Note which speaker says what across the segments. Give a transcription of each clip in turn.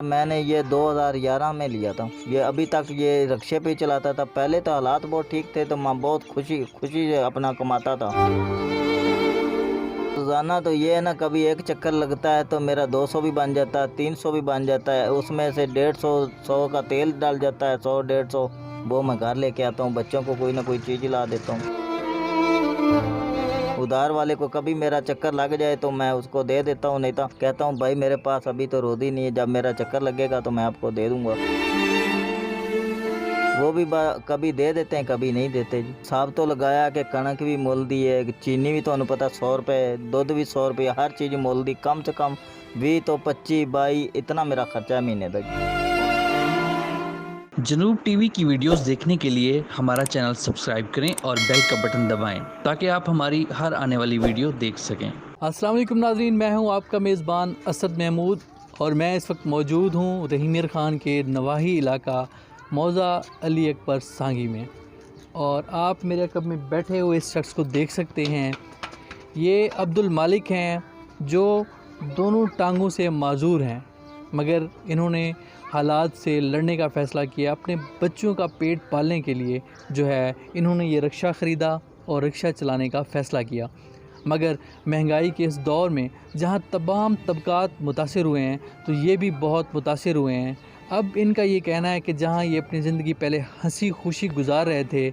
Speaker 1: मैंने ये 2011 में लिया था। ये अभी तक ये रिक्शे पे ही चलाता था। पहले तो हालात बहुत ठीक थे तो मैं बहुत खुशी खुशी से अपना कमाता था। रोज़ाना तो ये है ना, कभी एक चक्कर लगता है तो मेरा 200 भी बन जाता है, 300 भी बन जाता है। उसमें से 150 100 का तेल डल जाता है, 100 150 वो मैं घर लेके आता हूँ। बच्चों को कोई ना कोई चीज़ ला देता हूँ। उधार वाले को कभी मेरा चक्कर लग जाए तो मैं उसको दे देता हूँ, नहीं तो कहता हूँ भाई मेरे पास अभी तो रोज़ी नहीं है, जब मेरा चक्कर लगेगा तो मैं आपको दे दूँगा। वो भी कभी दे देते हैं, कभी नहीं देते जी। हिसाब तो लगाया कि कणक भी मुल दी है, चीनी भी तुहानू पता 100 रुपये, दूध भी 100 रुपये, हर चीज़ मुल दी। कम से कम 20 तो 25 22 इतना मेरा खर्चा है महीने तक।
Speaker 2: जनूब टीवी की वीडियोस देखने के लिए हमारा चैनल सब्सक्राइब करें और बेल का बटन दबाएं ताकि आप हमारी हर आने वाली वीडियो देख सकें।
Speaker 3: अस्सलाम वालेकुम नाज़रीन, मैं हूं आपका मेज़बान असद महमूद और मैं इस वक्त मौजूद हूं रहीमियर ख़ान के नवाही इलाका मौज़ा अली अकबर सांगी में। और आप मेरे कब में बैठे हुए इस शख्स को देख सकते हैं। ये अब्दुल मालिक हैं जो दोनों टांगों से माजूर हैं, मगर इन्होंने हालात से लड़ने का फ़ैसला किया। अपने बच्चों का पेट पालने के लिए जो है इन्होंने ये रिक्शा ख़रीदा और रिक्शा चलाने का फ़ैसला किया। मगर महंगाई के इस दौर में जहाँ तमाम तबक़ात मुतासिर हुए हैं तो ये भी बहुत मुतासिर हुए हैं। अब इनका ये कहना है कि जहाँ ये अपनी ज़िंदगी पहले हंसी खुशी गुजार रहे थे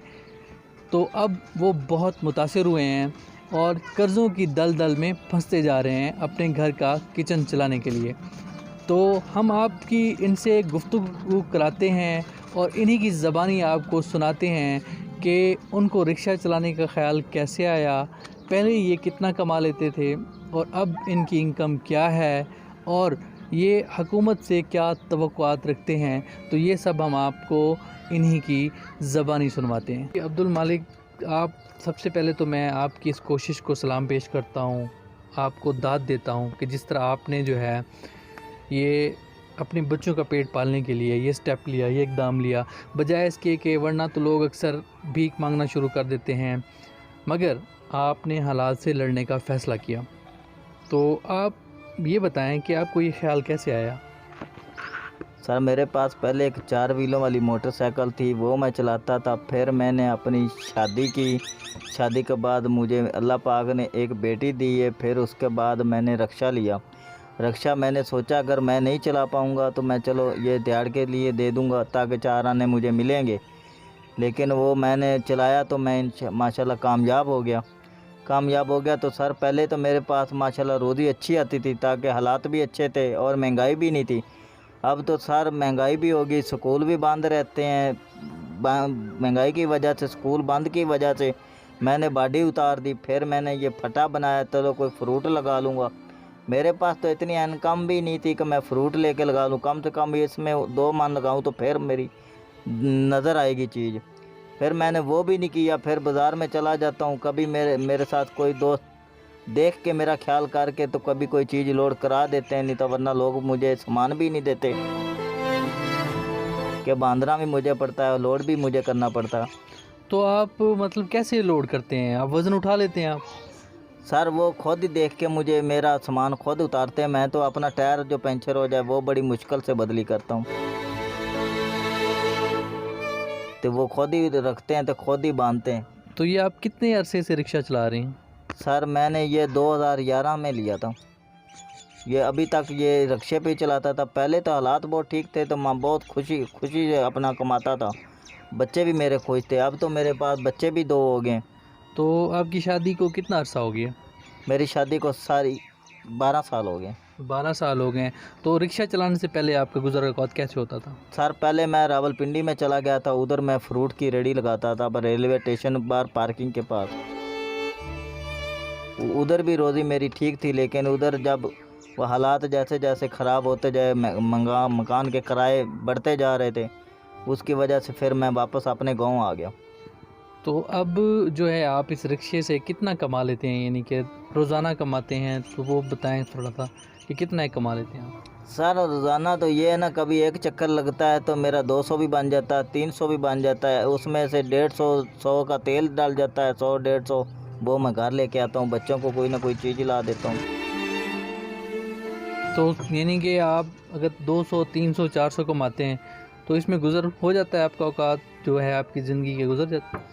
Speaker 3: तो अब वो बहुत मुतासिर हुए हैं और कर्ज़ों की दलदल में फंसते जा रहे हैं अपने घर का किचन चलाने के लिए। तो हम आपकी इनसे गुफ्तगू कराते हैं और इन्हीं की ज़बानी आपको सुनाते हैं कि उनको रिक्शा चलाने का ख़्याल कैसे आया, पहले ये कितना कमा लेते थे और अब इनकी इनकम क्या है और ये हुकूमत से क्या तवक्कुआत रखते हैं। तो ये सब हम आपको इन्हीं की ज़बानी सुनवाते हैं। अब्दुल मालिक, आप सबसे पहले तो मैं आपकी इस कोशिश को सलाम पेश करता हूँ, आपको दाद देता हूँ कि जिस तरह आपने जो है ये अपने बच्चों का पेट पालने के लिए ये स्टेप लिया, ये इक़दाम लिया, बजाय इसके कि वरना तो लोग अक्सर भीख मांगना शुरू कर देते हैं, मगर आपने हालात से लड़ने का फ़ैसला किया। तो आप ये बताएं कि आपको ये ख़्याल कैसे आया?
Speaker 1: सर मेरे पास पहले एक 4 व्हीलों वाली मोटरसाइकिल थी, वो मैं चलाता था। फिर मैंने अपनी शादी की। शादी के बाद मुझे अल्लाह पाक ने एक बेटी दी है। फिर उसके बाद मैंने रिक्शा लिया। रिक्शा मैंने सोचा अगर मैं नहीं चला पाऊँगा तो मैं चलो ये दिहाड़ के लिए दे दूँगा ताकि 4 आने मुझे मिलेंगे। लेकिन वो मैंने चलाया तो मैं माशाल्लाह कामयाब हो गया। तो सर पहले तो मेरे पास माशाल्लाह रोज़ी अच्छी आती थी ताकि हालात भी अच्छे थे और महंगाई भी नहीं थी। अब तो सर महंगाई भी होगी, स्कूल भी बंद रहते हैं। महंगाई की वजह से, स्कूल बंद की वजह से मैंने बाडी उतार दी। फिर मैंने ये फटा बनाया, चलो कोई फ्रूट लगा लूँगा। मेरे पास तो इतनी इनकम भी नहीं थी कि मैं फ़्रूट लेके लगा लूँ। कम से कम इसमें 2 मन लगाऊँ तो फिर मेरी नज़र आएगी चीज़। फिर मैंने वो भी नहीं किया। फिर बाज़ार में चला जाता हूँ, कभी मेरे साथ कोई दोस्त देख के मेरा ख्याल करके तो कभी कोई चीज़ लोड करा देते हैं, नहीं तो वरना लोग मुझे सामान भी नहीं देते कि बांधना भी मुझे पड़ता है और लोड भी मुझे करना पड़ता है।
Speaker 3: तो आप मतलब कैसे लोड करते हैं? आप वज़न उठा लेते हैं आप?
Speaker 1: सर वो खुद ही देख के मुझे मेरा सामान खुद उतारते हैं। मैं तो अपना टायर जो पंचर हो जाए वो बड़ी मुश्किल से बदली करता हूँ, तो वो खुद ही रखते हैं तो खुद ही बांधते हैं।
Speaker 3: तो ये आप कितने अरसे से रिक्शा चला रहे हैं?
Speaker 1: सर मैंने ये 2011 में लिया था। ये अभी तक ये रिक्शे पे ही चलाता था। पहले तो हालात बहुत ठीक थे तो मैं बहुत खुशी खुशी से अपना कमाता था। बच्चे भी मेरे खुश थे। अब तो मेरे पास बच्चे भी 2 हो गए।
Speaker 3: तो आपकी शादी को कितना अरसा हो गया?
Speaker 1: मेरी शादी को सारी 12 साल हो गए।
Speaker 3: 12 साल हो गए हैं। तो रिक्शा चलाने से पहले आपका गुज़र औक़ात कैसे होता था?
Speaker 1: सर पहले मैं रावलपिंडी में चला गया था। उधर मैं फ्रूट की रेडी लगाता था रेलवे स्टेशन बार पार्किंग के पास। उधर भी रोज़ी मेरी ठीक थी, लेकिन उधर जब वो हालात जैसे जैसे ख़राब होते जाए, मकान के किराए बढ़ते जा रहे थे, उसकी वजह से फिर मैं वापस अपने गांव आ गया।
Speaker 3: तो अब जो है आप इस रिक्शे से कितना कमा लेते हैं, यानी कि रोज़ाना कमाते हैं तो वो बताएं थोड़ा सा कि कितना कमा लेते हैं आप?
Speaker 1: सर रोज़ाना तो ये है ना, कभी एक चक्कर लगता है तो मेरा 200 भी बन जाता है, 300 भी बन जाता है। उसमें से 150 100 का तेल डल जाता है, 100 150 वो मैं घर लेके आता हूँ। बच्चों को कोई ना कोई चीज़ ला देता हूँ।
Speaker 3: तो यानी कि आप अगर 200, 300, 400 कमाते हैं तो इसमें गुज़र हो जाता है, आपका औकात जो है आपकी ज़िंदगी के गुज़र जाता है?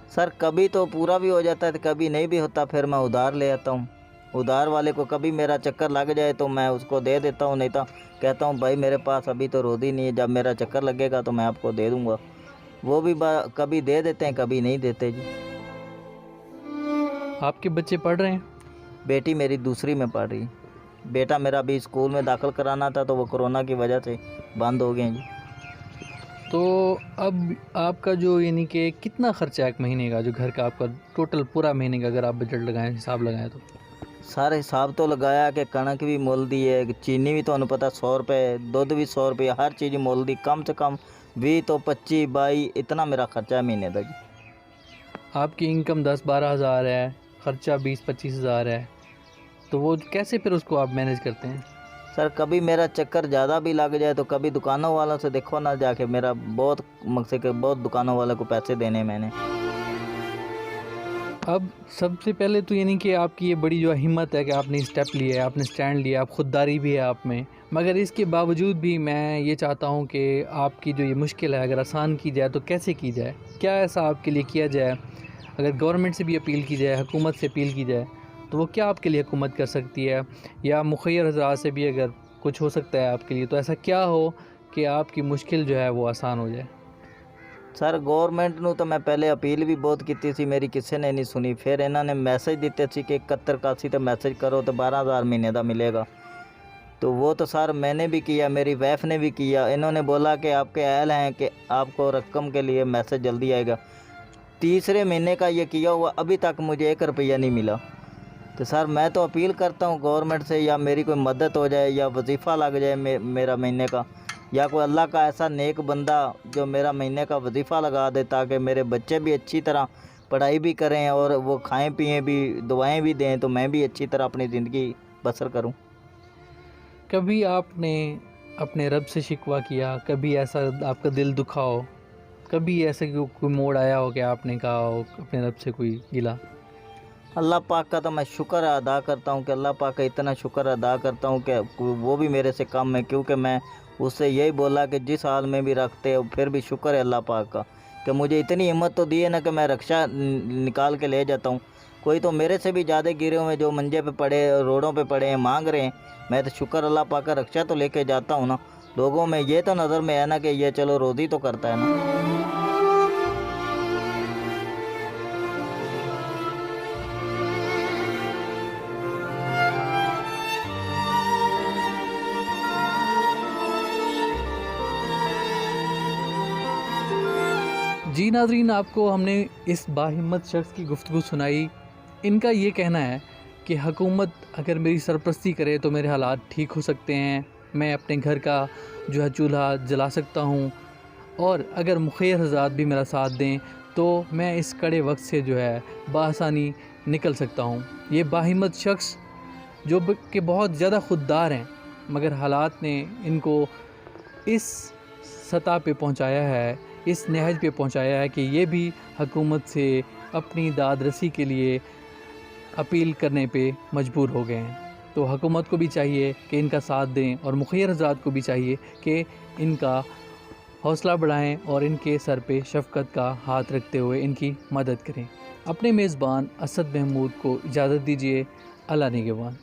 Speaker 1: सर कभी तो पूरा भी हो जाता है तो कभी नहीं भी होता, फिर मैं उधार ले आता हूँ। उधार वाले को कभी मेरा चक्कर लग जाए तो मैं उसको दे देता हूँ, नहीं तो कहता हूँ भाई मेरे पास अभी तो रोज़ी नहीं है, जब मेरा चक्कर लगेगा तो मैं आपको दे दूँगा। वो भी कभी दे देते हैं, कभी नहीं देते जी।
Speaker 3: आपके बच्चे पढ़ रहे हैं?
Speaker 1: बेटी मेरी दूसरी में पढ़ रही है। बेटा मेरा अभी स्कूल में दाखिल कराना था तो वो कोरोना की वजह से बंद हो गए हैं जी।
Speaker 3: तो अब आपका जो यानी कि कितना खर्चा है एक महीने का, जो घर का आपका टोटल पूरा महीने का अगर आप बजट लगाएं, हिसाब लगाएं तो?
Speaker 1: सारे हिसाब तो लगाया कि कणक भी मुल दी है, चीनी भी तो पता 100 रुपये, दूध भी 100 रुपये, हर चीज़ मुल दी, कम से कम 20 तो 25 22 इतना मेरा खर्चा है महीने का जी।
Speaker 3: आपकी इनकम 10-12 हज़ार है, ख़र्चा 20-25 हज़ार है, तो वो कैसे फिर उसको आप मैनेज करते हैं?
Speaker 1: सर कभी मेरा चक्कर ज़्यादा भी लग जाए तो कभी दुकानों वालों से देखो ना जाके, मेरा बहुत मकसद के बहुत दुकानों वालों को पैसे देने मैंने।
Speaker 3: अब सबसे पहले तो यानी कि आपकी ये बड़ी जो हिम्मत है कि आपने स्टेप लिए, आपने स्टैंड लिया, आप खुददारी भी है आप में, मगर इसके बावजूद भी मैं ये चाहता हूँ कि आपकी जो ये मुश्किल है अगर आसान की जाए तो कैसे की जाए? क्या ऐसा आपके लिए किया जाए? अगर गवर्नमेंट से भी अपील की जाए, हुकूमत से अपील की जाए, तो वो क्या आपके लिए हुकूमत कर सकती है? या मुखय्यर हज़रात से भी अगर कुछ हो सकता है आपके लिए, तो ऐसा क्या हो कि आपकी मुश्किल जो है वो आसान हो जाए?
Speaker 1: सर गवर्नमेंट ਨੂੰ तो मैं पहले अपील भी बहुत की थी, मेरी किसी ने नहीं सुनी। फिर इन्होंने मैसेज दिते सी कि 71 तो मैसेज करो तो 12,000 महीने का मिलेगा। तो वो तो सर मैंने भी किया, मेरी वाइफ ने भी किया। इन्होंने बोला कि आपके अहल हैं कि आपको रकम के लिए मैसेज जल्दी आएगा। तीसरे महीने का ये किया हुआ अभी तक मुझे 1 रुपया नहीं मिला। तो सर मैं तो अपील करता हूँ गवर्नमेंट से, या मेरी कोई मदद हो जाए या वजीफ़ा लग जाए मेरा महीने का, या कोई अल्लाह का ऐसा नेक बंदा जो मेरा महीने का वजीफ़ा लगा दे ताकि मेरे बच्चे भी अच्छी तरह पढ़ाई भी करें और वो खाएं पिएं भी, दुआएं भी दें, तो मैं भी अच्छी तरह अपनी ज़िंदगी बसर करूं।
Speaker 3: कभी आपने अपने रब से शिकवा किया? कभी ऐसा आपका दिल दुखा हो? कभी ऐसे कोई मोड़ आया हो कि आपने कहा हो अपने रब से कोई गिला?
Speaker 1: अल्लाह पाक का तो मैं शुक्र अदा करता हूँ कि अल्लाह पाक का इतना शुक्र अदा करता हूँ कि वो भी मेरे से कम है, क्योंकि मैं उससे यही बोला कि जिस हाल में भी रखते हो फिर भी शुक्र है अल्लाह पाक का कि मुझे इतनी हिम्मत तो दी है ना कि मैं रक्षा निकाल के ले जाता हूँ। कोई तो मेरे से भी ज़्यादा गिरे हुए जो मंजे पे पड़े, रोडों पे पड़े हैं, मांग रहे हैं। मैं तो शुक्र अल्लाह पाक का रक्षा तो लेके जाता हूँ ना। लोगों में ये तो नज़र में है ना कि ये चलो रोज़ी तो करता है ना।
Speaker 3: जी नाज़रीन, आपको हमने इस बाहिम्मत शख्स की गुफ्तगू सुनाई। इनका ये कहना है कि हुकूमत अगर मेरी सरपरस्ती करे तो मेरे हालात ठीक हो सकते हैं, मैं अपने घर का जो है चूल्हा जला सकता हूँ, और अगर मुखय्यर हज़रात भी मेरा साथ दें तो मैं इस कड़े वक्त से जो है बआसानी निकल सकता हूँ। ये बाहिम्मत शख्स जो कि बहुत ज़्यादा खुददार हैं, मगर हालात ने इनको इस सतह पे पहुँचाया है, इस नहज पे पहुँचाया है कि ये भी हुकूमत से अपनी दाद रसी के लिए अपील करने पे मजबूर हो गए हैं। तो हुकूमत को भी चाहिए कि इनका साथ दें, और मुखय्यर हज़रात को भी चाहिए कि इनका हौसला बढ़ाएं और इनके सर पे शफ़क़त का हाथ रखते हुए इनकी मदद करें। अपने मेज़बान असद महमूद को इजाज़त दीजिए। अल्लाह निगहबान।